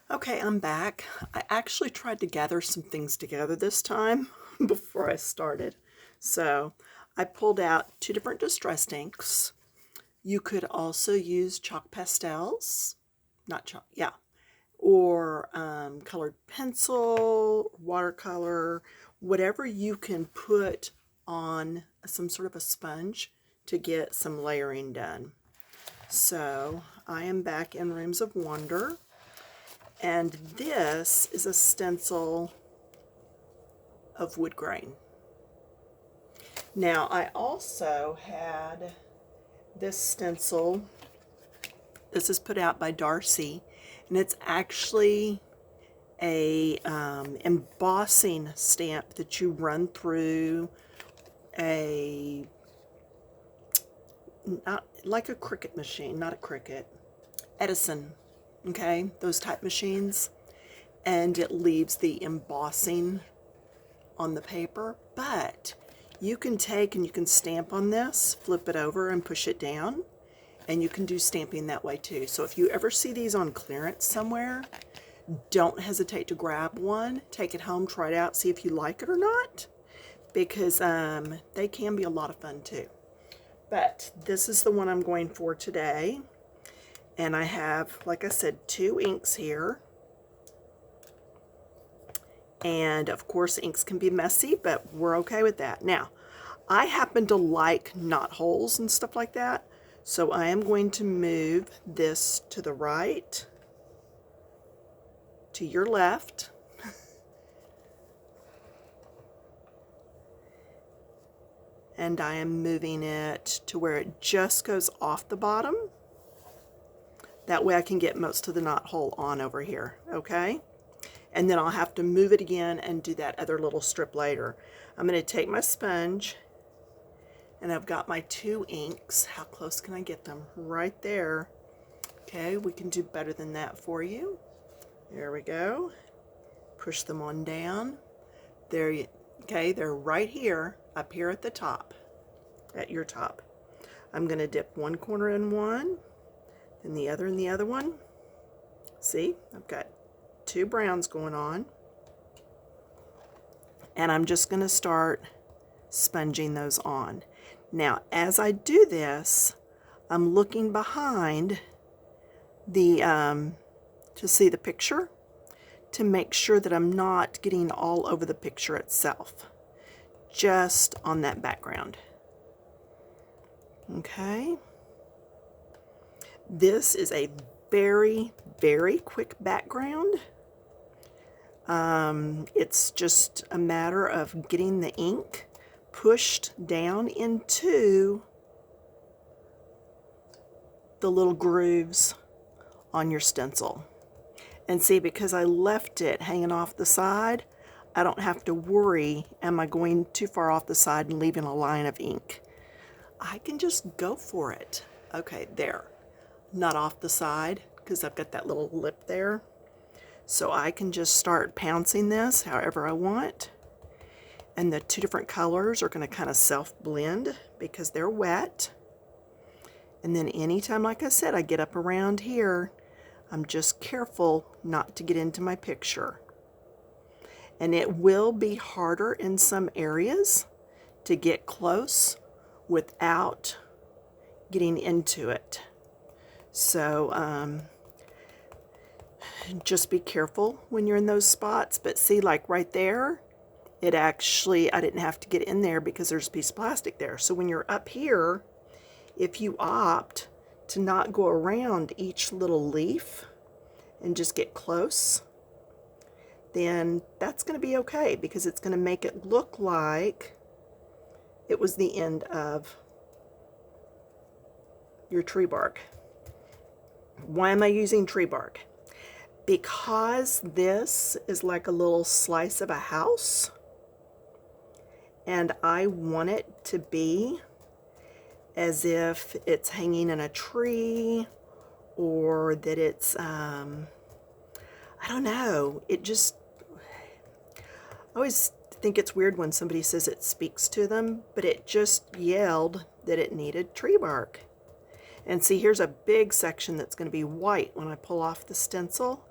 Okay, I'm back. I actually tried to gather some things together this time before I started. So I pulled out two different distress inks. You could also use chalk pastels, not chalk, yeah, or colored pencil, watercolor, whatever you can put on some sort of a sponge to get some layering done. So I am back in Rooms of Wonder. And this is a stencil of wood grain. Now, I also had this stencil. This is put out by Darcy, and it's actually a embossing stamp that you run through a, not like a Cricut machine, not a Cricut, Edison, okay, those type machines, and it leaves the embossing on the paper. But you can take and you can stamp on this, flip it over and push it down, and you can do stamping that way too. So if you ever see these on clearance somewhere, don't hesitate to grab one, take it home, try it out, see if you like it or not, because they can be a lot of fun too. But this is the one I'm going for today, and I have, like I said, two inks here. And of course, inks can be messy, but we're okay with that. Now, I happen to like knot holes and stuff like that, so I am going to move this to the right, to your left, and I am moving it to where it just goes off the bottom. That way I can get most of the knot hole on over here, okay? And then I'll have to move it again and do that other little strip later. I'm going to take my sponge, and I've got my two inks. How close can I get them? Right there. Okay, we can do better than that for you. There we go. Push them on down. There you, okay, they're right here, up here at the top, at your top. I'm going to dip one corner in one, then the other in the other one. See, I've got two browns going on. And I'm just going to start sponging those on. Now, as I do this, I'm looking behind the, to see the picture, to make sure that I'm not getting all over the picture itself, just on that background. Okay. This is a very, very quick background. It's just a matter of getting the ink pushed down into the little grooves on your stencil. And see, because I left it hanging off the side, I don't have to worry, am I going too far off the side and leaving a line of ink? I can just go for it. Okay, there. Not off the side, because I've got that little lip there. So I can just start pouncing this however I want. And the two different colors are going to kind of self-blend because they're wet. And then anytime, like I said, I get up around here, I'm just careful not to get into my picture. And it will be harder in some areas to get close without getting into it. So just be careful when you're in those spots. But see, like right there, it actually, I didn't have to get in there because there's a piece of plastic there. So when you're up here, if you opt to not go around each little leaf and just get close, then that's going to be okay, because it's going to make it look like it was the end of your tree bark. Why am I using tree bark? Because this is like a little slice of a house, and I want it to be as if it's hanging in a tree, or that it's, I don't know, it just, I always think it's weird when somebody says it speaks to them, but it just yelled that it needed tree bark. And see, here's a big section that's going to be white when I pull off the stencil,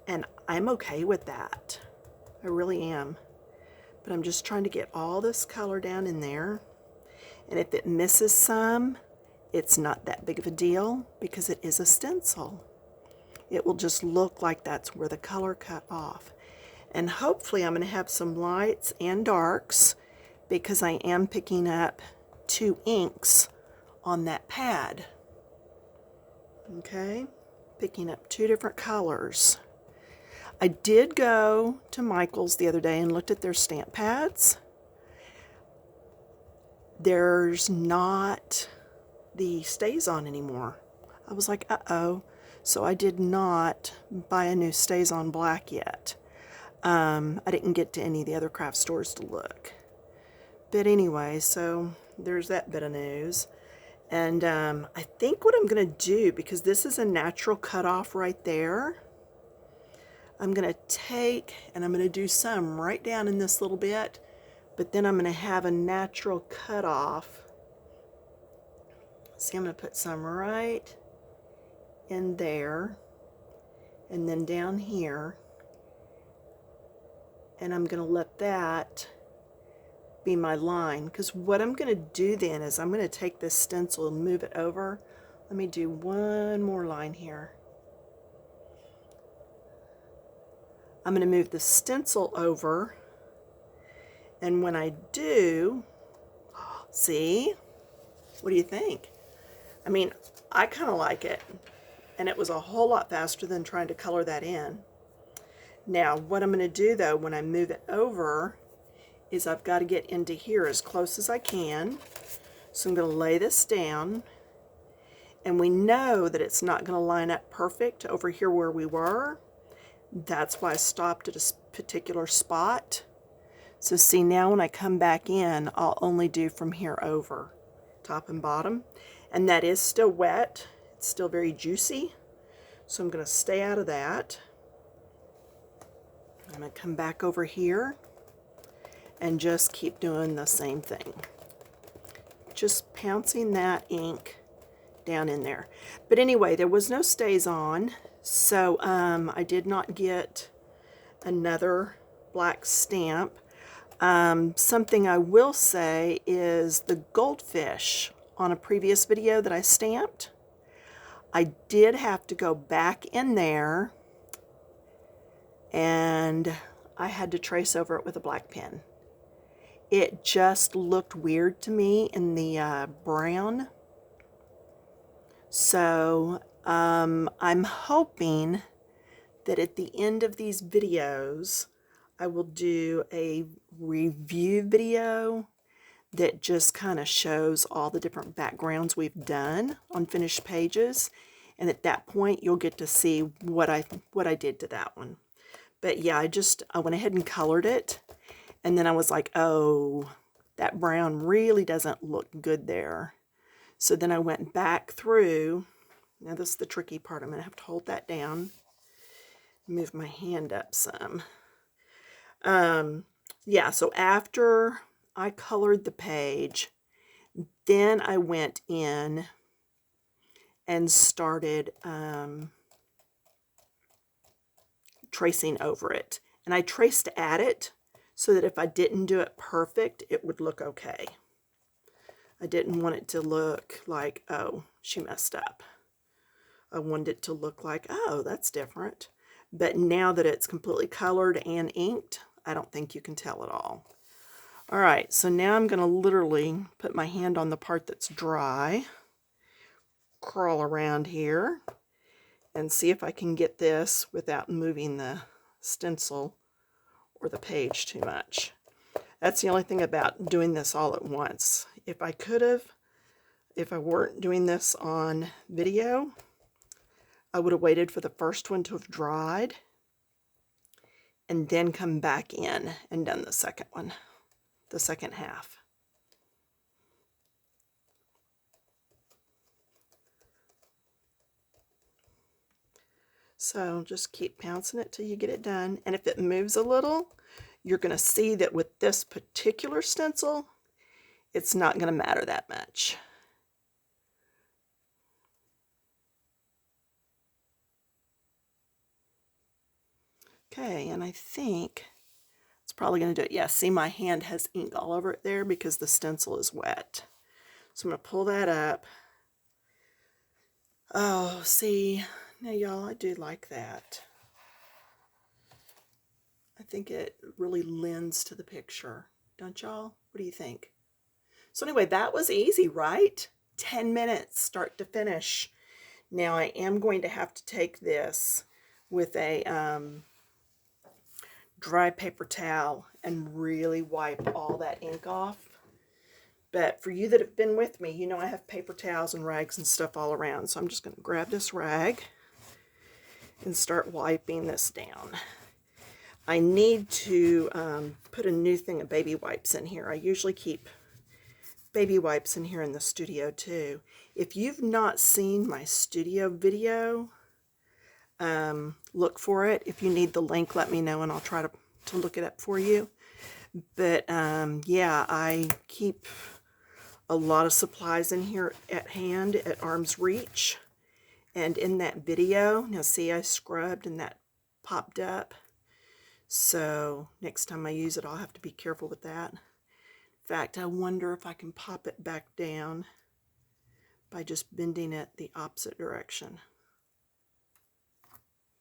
And I'm okay with that. I really am. But I'm just trying to get all this color down in there. And if it misses some, it's not that big of a deal because it is a stencil. It will just look like that's where the color cut off. And hopefully I'm going to have some lights and darks because I am picking up 2 inks on that pad. Okay, picking up 2 different colors. I did go to Michael's the other day and looked at their stamp pads. There's not the stays on anymore. I was like, uh-oh. So I did not buy a new stays on black yet. I didn't get to any of the other craft stores to look. But anyway, so there's that bit of news. And I think what I'm going to do, because this is a natural cutoff right there, I'm going to take and I'm going to do some right down in this little bit, but then I'm going to have a natural cutoff. See, I'm going to put some right in there and then down here, and I'm going to let that be my line, because what I'm going to do then is I'm going to take this stencil and move it over. Let me do one more line here. I'm going to move the stencil over, and when I do, see, what do you think? I mean, I kind of like it, and it was a whole lot faster than trying to color that in. Now, what I'm going to do though, when I move it over, is I've got to get into here as close as I can. So I'm going to lay this down, and we know that it's not going to line up perfect over here where we were. That's why I stopped at a particular spot. So see, now when I come back in, I'll only do from here over, top and bottom. And that is still wet. It's still very juicy. So I'm going to stay out of that. I'm going to come back over here and just keep doing the same thing. Just pouncing that ink down in there. But anyway, there was no stays on, so I did not get another black stamp. Something I will say is the goldfish on a previous video that I stamped, I did have to go back in there and I had to trace over it with a black pen. It just looked weird to me in the brown. So I'm hoping that at the end of these videos, I will do a review video that just kind of shows all the different backgrounds we've done on finished pages. And at that point, you'll get to see what I did to that one. But yeah, I went ahead and colored it. And then I was like, oh, that brown really doesn't look good there. So then I went back through. Now this is the tricky part. I'm going to have to hold that down. Move my hand up some. Yeah, so after I colored the page, then I went in and started tracing over it. And I traced at it so that if I didn't do it perfect, it would look okay. I didn't want it to look like, oh, she messed up. I wanted it to look like, oh, that's different. But now that it's completely colored and inked, I don't think you can tell at all. All right, so now I'm going to literally put my hand on the part that's dry, crawl around here, and see if I can get this without moving the stencil or the page too much. That's the only thing about doing this all at once. If I weren't doing this on video, I would have waited for the first one to have dried and then come back in and done the second one, the second half. So just keep pouncing it till you get it done. And if it moves a little, you're going to see that with this particular stencil, it's not going to matter that much. Okay, and I think it's probably going to do it. Yeah, see, my hand has ink all over it there because the stencil is wet. So I'm going to pull that up. Oh, see, now y'all, I do like that. I think it really lends to the picture. Don't y'all? What do you think? So anyway, that was easy, right? 10 minutes, start to finish. Now I am going to have to take this with a dry paper towel and really wipe all that ink off. But for you that have been with me, you know I have paper towels and rags and stuff all around. So I'm just going to grab this rag and start wiping this down. I need to put a new thing of baby wipes in here. I usually keep baby wipes in here in the studio too. If you've not seen my studio video, look for it. If you need the link, let me know and I'll try to look it up for you. But yeah, I keep a lot of supplies in here at hand, at arm's reach. And in that video, now see, I scrubbed and that popped up. So next time I use it, I'll have to be careful with that. In fact, I wonder if I can pop it back down by just bending it the opposite direction.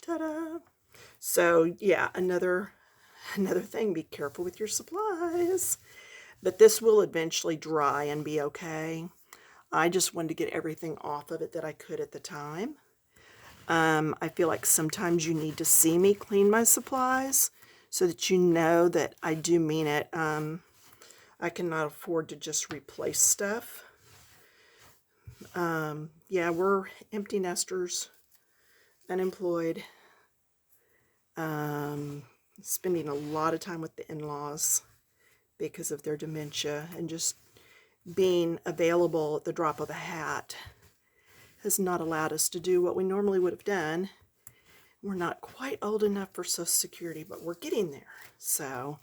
Ta-da! So yeah, another thing, be careful with your supplies. But this will eventually dry and be okay. I just wanted to get everything off of it that I could at the time. I feel like sometimes you need to see me clean my supplies so that you know that I do mean it. I cannot afford to just replace stuff. Yeah, we're empty nesters, unemployed, spending a lot of time with the in-laws because of their dementia, and just being available at the drop of a hat has not allowed us to do what we normally would have done. We're not quite old enough for Social Security, but we're getting there. So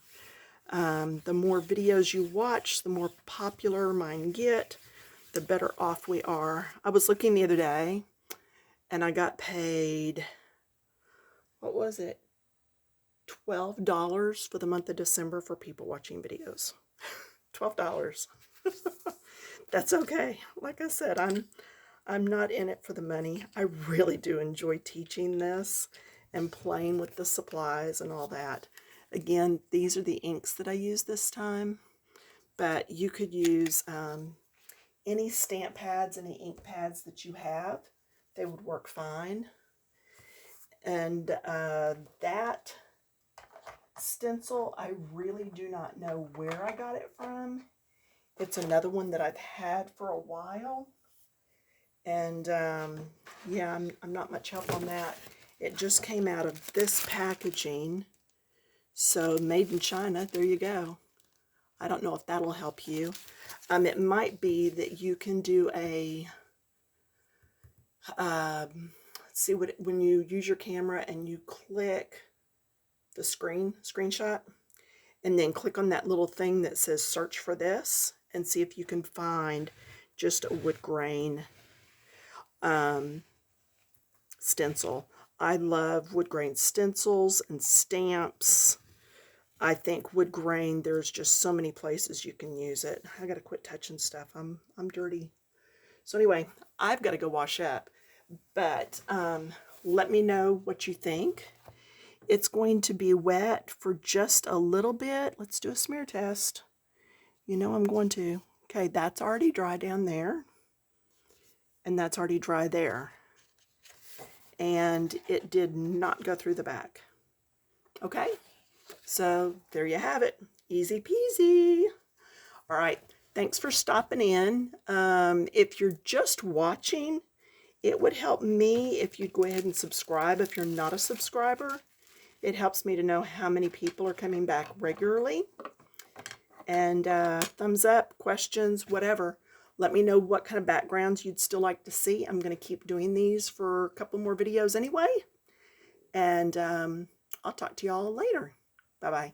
the more videos you watch, the more popular mine get, the better off we are. I was looking the other day and I got paid, what was it? $12 for the month of December for people watching videos. $12. That's okay. Like I said, I'm not in it for the money. I really do enjoy teaching this and playing with the supplies and all that. Again, these are the inks that I use this time, but you could use any stamp pads, any ink pads that you have. They would work fine. And that stencil, I really do not know where I got it from. It's another one that I've had for a while. And yeah, I'm not much help on that. It just came out of this packaging. So made in China, there you go. I don't know if that'll help you. It might be that you can do a, let's see, when you use your camera and you click the screenshot, and then click on that little thing that says search for this, and see if you can find just a wood grain stencil. I love wood grain stencils and stamps. I think wood grain, there's just so many places you can use it. I gotta quit touching stuff. I'm dirty. So anyway, I've got to go wash up. But let me know what you think. It's going to be wet for just a little bit. Let's do a smear test. You know I'm going to. Okay, that's already dry down there. And that's already dry there. And it did not go through the back. Okay, so there you have it. Easy peasy. All right, thanks for stopping in. If you're just watching, it would help me if you'd go ahead and subscribe if you're not a subscriber. It helps me to know how many people are coming back regularly. And thumbs up, questions, whatever. Let me know what kind of backgrounds you'd still like to see. I'm going to keep doing these for a couple more videos anyway. And I'll talk to y'all later. Bye-bye.